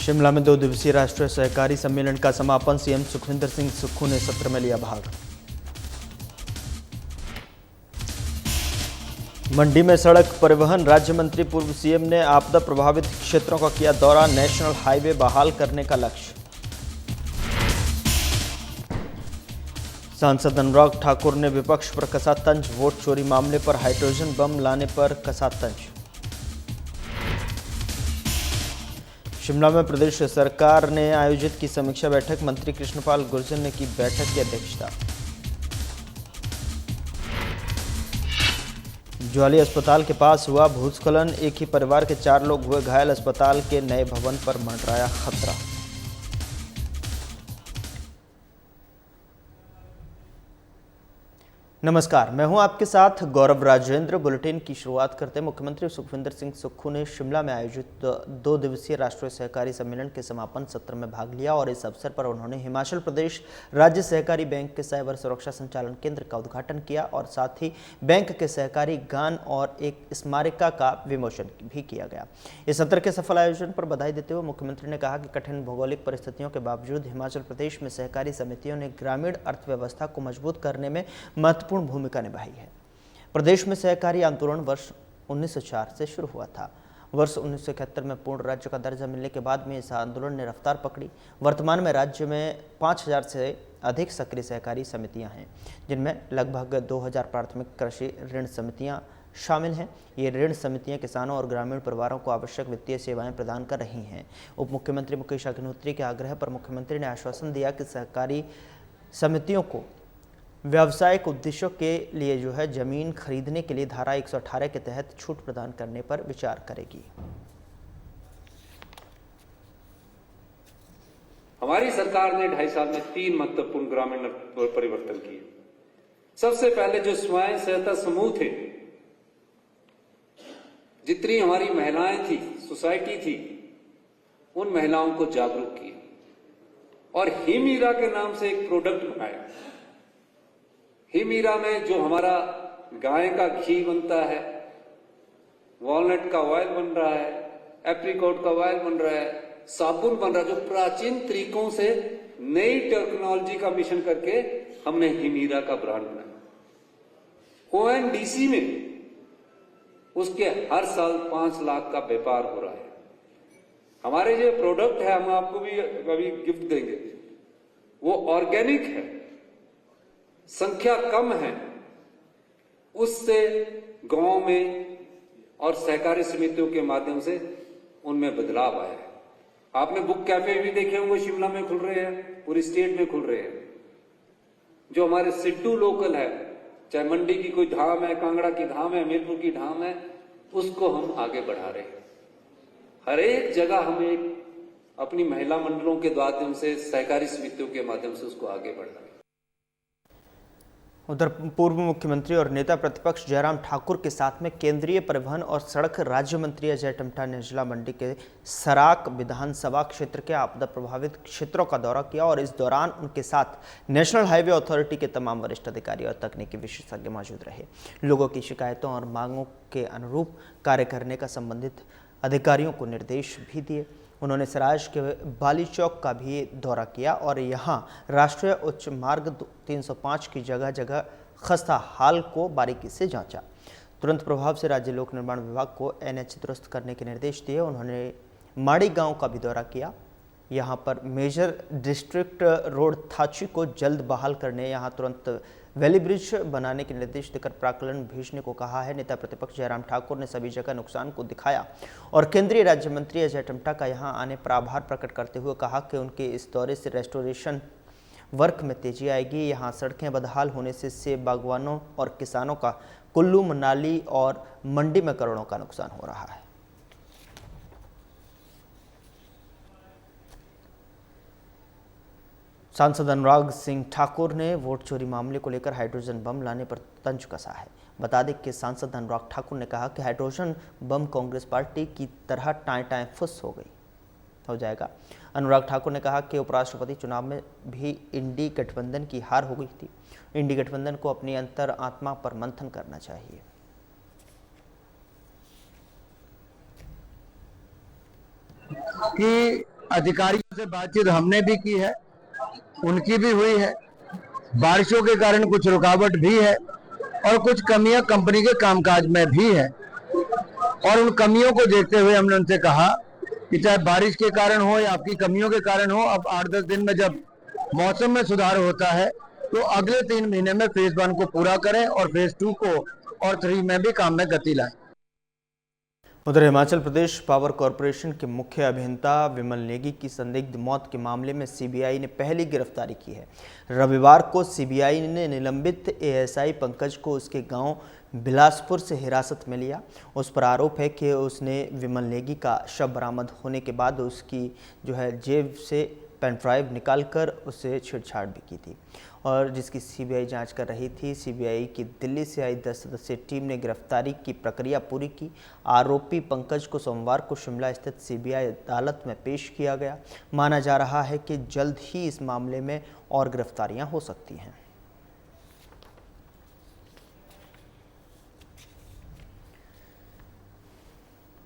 शिमला में 2 दिवसीय राष्ट्रीय सहकारी सम्मेलन का समापन। सीएम सुखविंदर सिंह सुक्खू ने सत्र में लिया भाग। मंडी में सड़क परिवहन राज्य मंत्री पूर्व सीएम ने आपदा प्रभावित क्षेत्रों का किया दौरा। नेशनल हाईवे बहाल करने का लक्ष्य। सांसद अनुराग ठाकुर ने विपक्ष पर कसा तंज। वोट चोरी मामले पर हाइड्रोजन बम लाने पर कसा तंज। शिमला में प्रदेश सरकार ने आयोजित की समीक्षा बैठक। मंत्री कृष्णपाल गुर्जर ने की बैठक की अध्यक्षता। ज्वाली अस्पताल के पास हुआ भूस्खलन। एक ही परिवार के 4 लोग हुए घायल। अस्पताल के नए भवन पर मंडराया खतरा। नमस्कार, मैं हूं आपके साथ गौरव राजेंद्र। बुलेटिन की शुरुआत करते हैं। मुख्यमंत्री सुखविंदर सिंह सुक्खू ने शिमला में आयोजित 2 दिवसीय राष्ट्रीय सहकारी सम्मेलन के समापन सत्र में भाग लिया और इस अवसर पर उन्होंने हिमाचल प्रदेश राज्य सहकारी बैंक के साइबर सुरक्षा संचालन केंद्र का उद्घाटन किया और साथ ही बैंक के सहकारी गान और एक स्मारिका का विमोचन भी किया गया। इस सत्र के सफल आयोजन पर बधाई देते हुए मुख्यमंत्री ने कहा कि कठिन भौगोलिक परिस्थितियों के बावजूद हिमाचल प्रदेश में सहकारी समितियों ने ग्रामीण अर्थव्यवस्था को मजबूत करने में महत्वपूर्ण भूमिका निभाई है। प्रदेश में सहकारी आंदोलन वर्ष 1904 से शुरू हुआ था। वर्ष 1971 में पूर्ण राज्य का दर्जा मिलने के बाद में इस आंदोलन ने रफ्तार पकड़ी। वर्तमान में राज्य में 5000 से अधिक सक्रिय सहकारी समितियां हैं, जिनमें लगभग 2000 प्राथमिक कृषि ऋण समितियां शामिल हैं। ये ऋण समितियां किसानों और ग्रामीण परिवारों को आवश्यक वित्तीय सेवाएं प्रदान कर रही हैं। उप मुख्यमंत्री मुकेश अग्निहोत्री के आग्रह पर मुख्यमंत्री ने आश्वासन दिया कि सहकारी समितियों को व्यावसायिक उद्देश्यों के लिए जमीन खरीदने के लिए धारा 118 के तहत छूट प्रदान करने पर विचार करेगी। हमारी सरकार ने 2.5 साल में 3 महत्वपूर्ण ग्रामीण परिवर्तन किए। सबसे पहले जो स्वयं सहायता समूह थे, जितनी हमारी महिलाएं थी, सोसाइटी थी, उन महिलाओं को जागरूक किया और हिमीरा के नाम से एक प्रोडक्ट बनाया। हिमीरा में जो हमारा गाय का घी बनता है, वॉलनट का ऑयल बन रहा है, एप्रिकॉट का ऑयल बन रहा है, साबुन बन रहा है, जो प्राचीन तरीकों से नई टेक्नोलॉजी का मिशन करके हमने हिमीरा का ब्रांड बनाया। ओएनडीसी में उसके हर साल 5 लाख का व्यापार हो रहा है। हमारे जो प्रोडक्ट है, हम आपको भी अभी गिफ्ट देंगे, वो ऑर्गेनिक है, संख्या कम है, उससे गांव में और सहकारी समितियों के माध्यम से उनमें बदलाव आया है। आपने बुक कैफे भी देखे होंगे, शिमला में खुल रहे हैं, पूरी स्टेट में खुल रहे हैं। जो हमारे सिड्डू लोकल है, चाहे मंडी की कोई धाम है, कांगड़ा की धाम है, हमीरपुर की धाम है, उसको हम आगे बढ़ा रहे हैं। हर एक जगह हम एक अपनी महिला मंडलों के माध्यम से, सहकारी समितियों के माध्यम से उसको आगे बढ़ा रहे हैं। उधर पूर्व मुख्यमंत्री और नेता प्रतिपक्ष जयराम ठाकुर के साथ में केंद्रीय परिवहन और सड़क राज्य मंत्री अजय टम्टा ने जिला मंडी के सराक विधानसभा क्षेत्र के आपदा प्रभावित क्षेत्रों का दौरा किया और इस दौरान उनके साथ नेशनल हाईवे अथॉरिटी के तमाम वरिष्ठ अधिकारी और तकनीकी विशेषज्ञ मौजूद रहे। लोगों की शिकायतों और मांगों के अनुरूप कार्य करने का संबंधित अधिकारियों को निर्देश भी दिए। उन्होंने सराज के बाली चौक का भी दौरा किया और यहां राष्ट्रीय उच्च मार्ग 305 की जगह जगह खस्ता हाल को बारीकी से जांचा। तुरंत प्रभाव से राज्य लोक निर्माण विभाग को एनएच दुरुस्त करने के निर्देश दिए। उन्होंने माड़ी गांव का भी दौरा किया। यहां पर मेजर डिस्ट्रिक्ट रोड थाची को जल्द बहाल करने, यहां तुरंत वैली ब्रिज बनाने के निर्देश देकर प्राक्कलन भेजने को कहा है। नेता प्रतिपक्ष जयराम ठाकुर ने सभी जगह नुकसान को दिखाया और केंद्रीय राज्य मंत्री अजय टम्टा का यहां आने पर आभार प्रकट करते हुए कहा कि उनके इस दौरे से रेस्टोरेशन वर्क में तेजी आएगी। यहां सड़कें बदहाल होने से सेब बागवानों और किसानों का कुल्लू, मनाली और मंडी में करोड़ों का नुकसान हो रहा है। सांसद अनुराग सिंह ठाकुर ने वोट चोरी मामले को लेकर हाइड्रोजन बम लाने पर तंज कसा है। बता दें कि सांसद अनुराग ठाकुर ने कहा कि हाइड्रोजन बम कांग्रेस पार्टी की तरह टाएं टाएं फुस हो जाएगा। अनुराग ठाकुर ने कहा कि उपराष्ट्रपति चुनाव में भी इंडी गठबंधन की हार हो गई थी। इंडी गठबंधन को अपनी अंतर आत्मा पर मंथन करना चाहिए। कि अधिकारियों से बातचीत हमने भी की है, उनकी भी हुई है। बारिशों के कारण कुछ रुकावट भी है और कुछ कमियां कंपनी के कामकाज में भी है, और उन कमियों को देखते हुए हमने उनसे कहा कि चाहे बारिश के कारण हो या आपकी कमियों के कारण हो, अब 8-10 दिन में जब मौसम में सुधार होता है तो अगले 3 महीने में फेज 1 को पूरा करें और फेज 2 को और 3 में भी काम में गति लाएं। उधर हिमाचल प्रदेश पावर कॉरपोरेशन के मुख्य अभियंता विमल नेगी की संदिग्ध मौत के मामले में सीबीआई ने पहली गिरफ्तारी की है। रविवार को सीबीआई ने निलंबित एएसआई पंकज को उसके गांव बिलासपुर से हिरासत में लिया। उस पर आरोप है कि उसने विमल नेगी का शव बरामद होने के बाद उसकी जेब से पेन ड्राइव निकालकर उससे छेड़छाड़ भी की थी, और जिसकी सीबीआई जांच कर रही थी। सीबीआई की दिल्ली से आई 10 सदस्यीय टीम ने गिरफ्तारी की प्रक्रिया पूरी की। आरोपी पंकज को सोमवार को शिमला स्थित सीबीआई अदालत में पेश किया गया। माना जा रहा है कि जल्द ही इस मामले में और गिरफ्तारियां हो सकती हैं।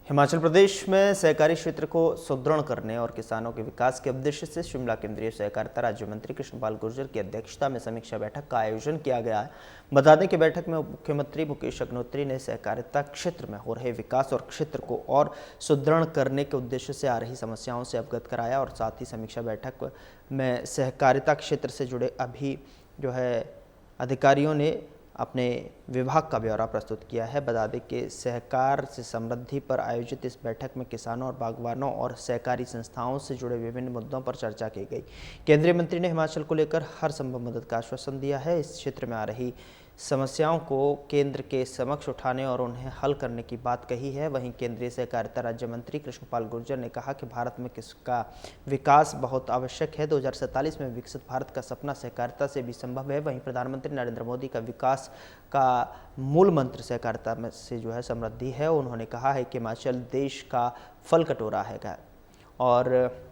हिमाचल प्रदेश में सहकारी क्षेत्र को सुदृढ़ करने और किसानों के विकास के उद्देश्य से शिमला केंद्रीय सहकारिता राज्य मंत्री कृष्णपाल गुर्जर की अध्यक्षता में समीक्षा बैठक का आयोजन किया गया है। बता दें कि बैठक में मुख्यमंत्री मुकेश अग्निहोत्री ने सहकारिता क्षेत्र में हो रहे विकास और क्षेत्र को और सुदृढ़ करने के उद्देश्य से आ रही समस्याओं से अवगत कराया, और साथ ही समीक्षा बैठक में सहकारिता क्षेत्र से जुड़े अधिकारियों ने अपने विभाग का ब्यौरा प्रस्तुत किया है। बता दें कि सहकार से समृद्धि पर आयोजित इस बैठक में किसानों और बागवानों और सहकारी संस्थाओं से जुड़े विभिन्न मुद्दों पर चर्चा की गई। केंद्रीय मंत्री ने हिमाचल को लेकर हर संभव मदद का आश्वासन दिया है। इस क्षेत्र में आ रही समस्याओं को केंद्र के समक्ष उठाने और उन्हें हल करने की बात कही है। वहीं केंद्रीय सहकारिता राज्य मंत्री कृष्णपाल गुर्जर ने कहा कि भारत में किसका विकास बहुत आवश्यक है। 2047 में विकसित भारत का सपना सहकारिता से भी संभव है। वहीं प्रधानमंत्री नरेंद्र मोदी का विकास का मूल मंत्र सहकारिता में से समृद्धि है। उन्होंने कहा है कि हिमाचल देश का फल कटोरा है और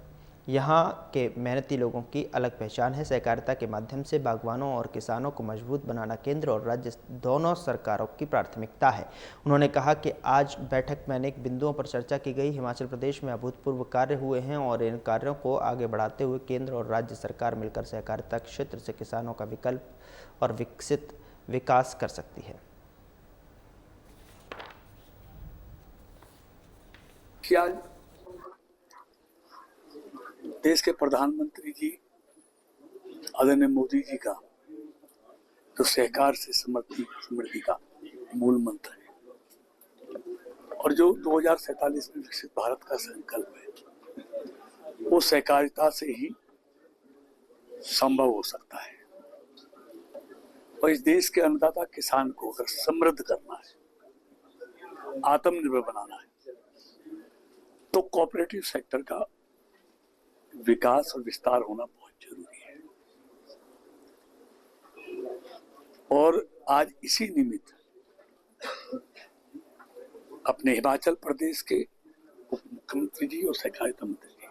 यहाँ के मेहनती लोगों की अलग पहचान है। सहकारिता के माध्यम से बागवानों और किसानों को मजबूत बनाना केंद्र और राज्य दोनों सरकारों की प्राथमिकता है। उन्होंने कहा कि आज बैठक में अनेक बिंदुओं पर चर्चा की गई। हिमाचल प्रदेश में अभूतपूर्व कार्य हुए हैं और इन कार्यों को आगे बढ़ाते हुए केंद्र और राज्य सरकार मिलकर सहकारिता क्षेत्र से किसानों का विकल्प और विकसित विकास कर सकती है। क्या देश के प्रधानमंत्री जी आदरणीय मोदी जी का जो सहकार से समृद्धि का मूल मंत्र है और जो 2047 में विकसित भारत का संकल्प है, वो सहकारिता से ही संभव हो सकता है। और इस देश के अन्नदाता किसान को अगर समृद्ध करना है, आत्मनिर्भर बनाना है, तो कोऑपरेटिव सेक्टर का विकास और विस्तार होना बहुत जरूरी है। और आज इसी निमित्त अपने हिमाचल प्रदेश के उप मुख्यमंत्री जी और सहकारिता मंत्री जी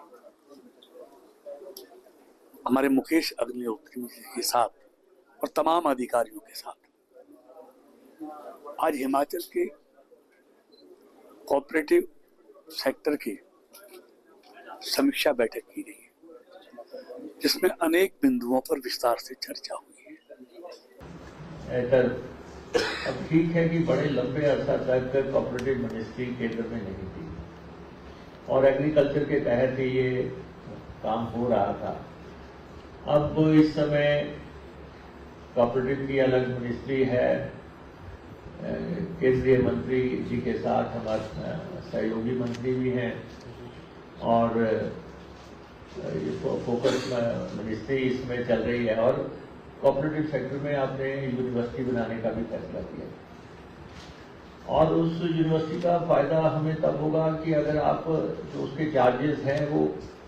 हमारे मुकेश अग्निहोत्री जी के साथ और तमाम अधिकारियों के साथ आज हिमाचल के कोऑपरेटिव सेक्टर की समीक्षा बैठक की गई है, जिसमें अनेक बिंदुओं पर विस्तार से चर्चा हुई है। अब ठीक है कि बड़े लंबे अरसा तक कोऑपरेटिव मिनिस्ट्री केंद्र में नहीं थी और एग्रीकल्चर के तहत ही ये काम हो रहा था। अब इस समय कोऑपरेटिव की अलग मिनिस्ट्री है, केंद्रीय मंत्री जी के साथ हमारे सहयोगी मंत्री भी हैं और फोकस मिनिस्ट्री इसमें चल रही है। और कोऑपरेटिव सेक्टर में आपने यूनिवर्सिटी बनाने का भी फैसला किया और उस यूनिवर्सिटी का फायदा हमें तब होगा कि अगर आप जो उसके चार्जेस हैं वो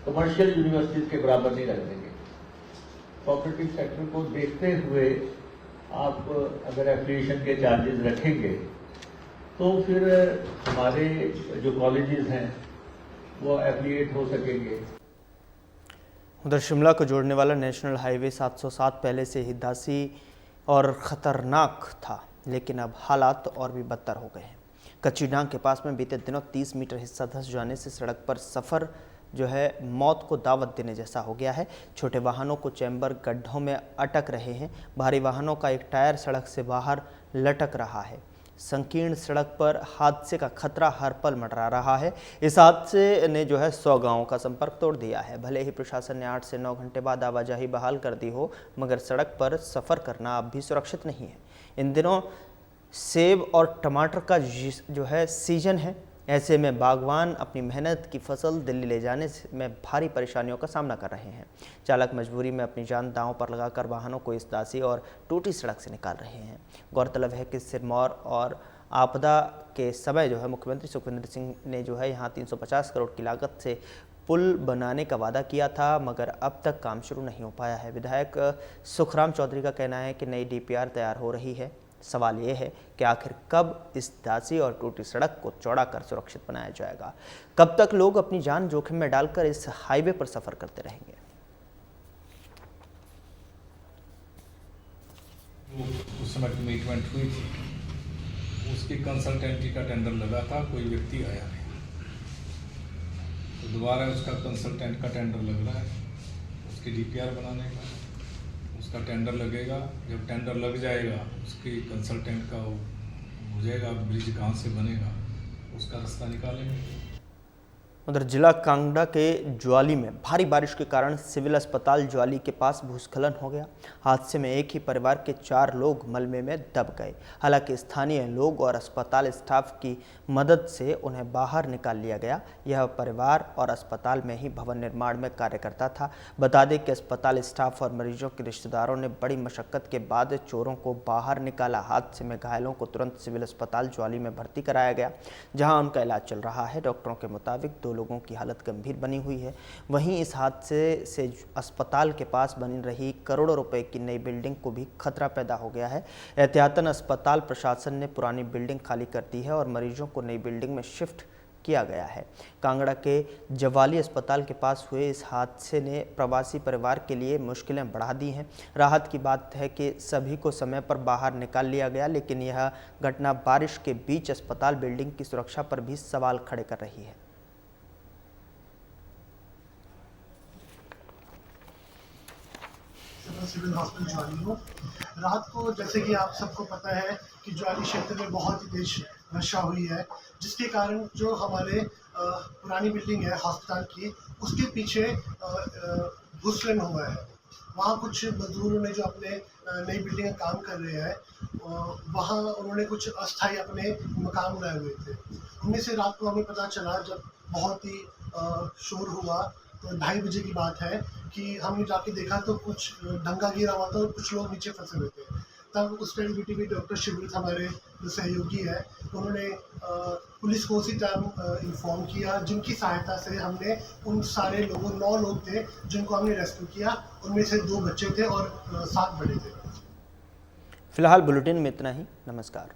कमर्शियल यूनिवर्सिटीज के बराबर नहीं रख देंगे। कोऑपरेटिव सेक्टर को देखते हुए आप अगर एफिलिएशन के चार्जेस रखेंगे तो फिर हमारे जो कॉलेजेस हैं वो एफिलिएट हो सकेंगे। उधर शिमला को जोड़ने वाला नेशनल हाईवे 707 पहले से ही दासी और ख़तरनाक था, लेकिन अब हालात और भी बदतर हो गए हैं। कच्ची डांग के पास में बीते दिनों 30 मीटर हिस्सा धंस जाने से सड़क पर सफ़र जो है मौत को दावत देने जैसा हो गया है। छोटे वाहनों को चैम्बर गड्ढों में अटक रहे हैं। भारी वाहनों का एक टायर सड़क से बाहर लटक रहा है। संकीर्ण सड़क पर हादसे का खतरा हर पल मंडरा रहा है। इस हादसे ने जो है 100 गांवों का संपर्क तोड़ दिया है। भले ही प्रशासन ने 8 से 9 घंटे बाद आवाजाही बहाल कर दी हो, मगर सड़क पर सफ़र करना अब भी सुरक्षित नहीं है। इन दिनों सेब और टमाटर का जो है सीजन है। ऐसे में बागवान अपनी मेहनत की फसल दिल्ली ले जाने में भारी परेशानियों का सामना कर रहे हैं। चालक मजबूरी में अपनी जान दांव पर लगाकर वाहनों को इस दासी और टूटी सड़क से निकाल रहे हैं। गौरतलब है कि सिरमौर और आपदा के समय जो है मुख्यमंत्री सुखविंदर सिंह ने जो है यहाँ 350 करोड़ की लागत से पुल बनाने का वादा किया था, मगर अब तक काम शुरू नहीं हो पाया है। विधायक सुखराम चौधरी का कहना है कि नई DPR तैयार हो रही है। सवाल ये है कि आखिर कब इस दासी और टूटी सड़क को चौड़ा कर सुरक्षित बनाया जाएगा। कब तक लोग अपनी जान जोखिम में डालकर इस हाईवे पर सफर करते रहेंगे। उस समय कमिटमेंट हुई थी, उसकी कंसल्टेंसी का टेंडर लगा था, कोई व्यक्ति आया नहीं, तो दोबारा उसका कंसल्टेंट का टेंडर लग रहा है, उसकी DPR बनाने का। उसका टेंडर लगेगा, जब टेंडर लग जाएगा उसकी कंसल्टेंट का हो जाएगा, ब्रिज कहाँ से बनेगा उसका रास्ता निकालेंगे। उधर जिला कांगड़ा के ज्वाली में भारी बारिश के कारण सिविल अस्पताल ज्वाली के पास भूस्खलन हो गया। हादसे में एक ही परिवार के 4 लोग मलबे में दब गए। हालांकि स्थानीय लोग और अस्पताल स्टाफ की मदद से उन्हें बाहर निकाल लिया गया। यह परिवार और अस्पताल में ही भवन निर्माण में कार्य करता था। बता दें कि अस्पताल स्टाफ और मरीजों के रिश्तेदारों ने बड़ी मशक्कत के बाद चोरों को बाहर निकाला। हादसे में घायलों को तुरंत सिविल अस्पताल ज्वाली में भर्ती कराया गया, जहाँ उनका इलाज चल रहा है। डॉक्टरों के मुताबिक 2 लोगों की हालत गंभीर बनी हुई है। वहीं इस हादसे से अस्पताल के पास बनी रही करोड़ों रुपए की नई बिल्डिंग को भी खतरा पैदा हो गया है। एहतियातन अस्पताल प्रशासन ने पुरानी बिल्डिंग खाली कर दी है और मरीजों को नई बिल्डिंग में शिफ्ट किया गया है। कांगड़ा के जवाली अस्पताल के पास हुए इस हादसे ने प्रवासी परिवार के लिए मुश्किलें बढ़ा दी हैं। राहत की बात है कि सभी को समय पर बाहर निकाल लिया गया, लेकिन यह घटना बारिश के बीच अस्पताल बिल्डिंग की सुरक्षा पर भी सवाल खड़े कर रही है। सिविल हॉस्पिटल ज्वाली हो। रात को जैसे कि आप सबको पता है कि ज्वाली क्षेत्र में बहुत ही तेज वर्षा हुई है, जिसके कारण जो हमारे पुरानी बिल्डिंग है अस्पताल की, उसके पीछे भूस्खलन हुआ है। वहाँ कुछ मजदूरों ने जो अपने नई बिल्डिंग का काम कर रहे हैं, वहाँ उन्होंने कुछ अस्थायी अपने मकान बनाए हुए थे। उनमें से रात को हमें पता चला, जब बहुत ही शोर हुआ, तो 2:30 बजे की बात है कि हमने जाके देखा तो कुछ डंगा गिरा हुआ था और कुछ लोग नीचे फंसे हुए थे। तब उस टाइम BTV डॉक्टर शिवृत हमारे जो सहयोगी है, उन्होंने पुलिस को उसी टाइम इन्फॉर्म किया, जिनकी सहायता से हमने उन सारे लोगों 9 लोग थे जिनको हमने रेस्क्यू किया। उनमें से 2 बच्चे थे और 7 बड़े थे। फिलहाल बुलेटिन में इतना ही। नमस्कार।